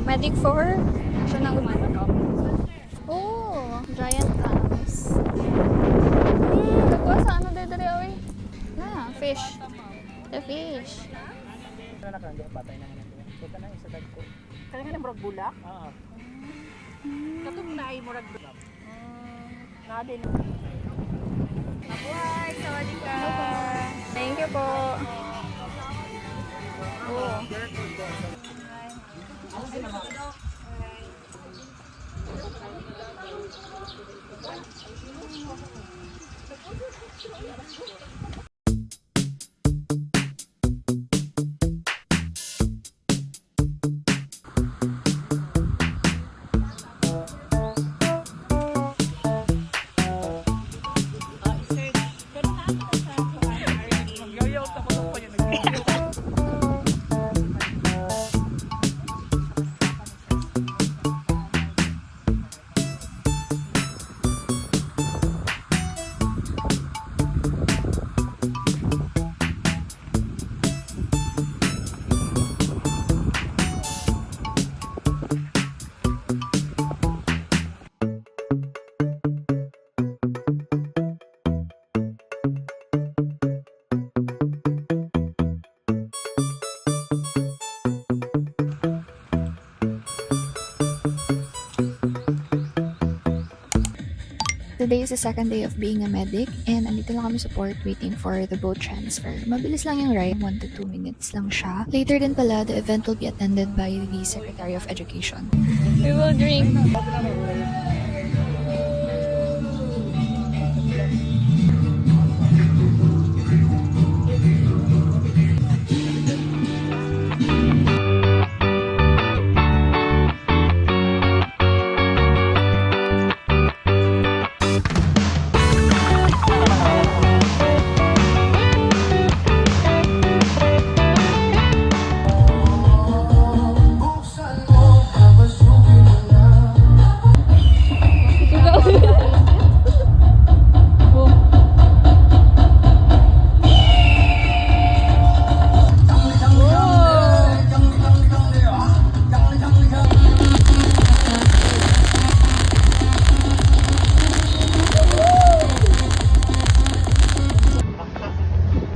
Medic 4? Siya nang oh, giant clams. Nagkuha sa ano dito rin, na, fish. The fish. Ano na kang patay naman ito. Ito na isa tag ko. Kaya nga murag bulak? Oo. Katong na ay murag bulak. Nadin. Mabuhay! Sawadee ka! Thank you po. Oh. Today is the second day of being a medic and andito lang kami sa port waiting for the boat transfer. Mabilis lang yung ride, 1 to 2 minutes lang siya. Later din pala, the event will be attended by the Secretary of Education. We will drink.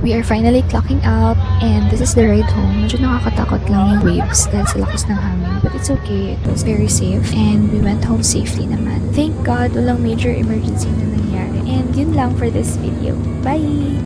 We are finally clocking out and this is the ride home. Medyo nakakatakot lang yung waves dahil sa lakas ng hangin, but it's okay. It was very safe and we went home safely naman. Thank God, walang major emergency na nangyari. And yun lang for this video. Bye!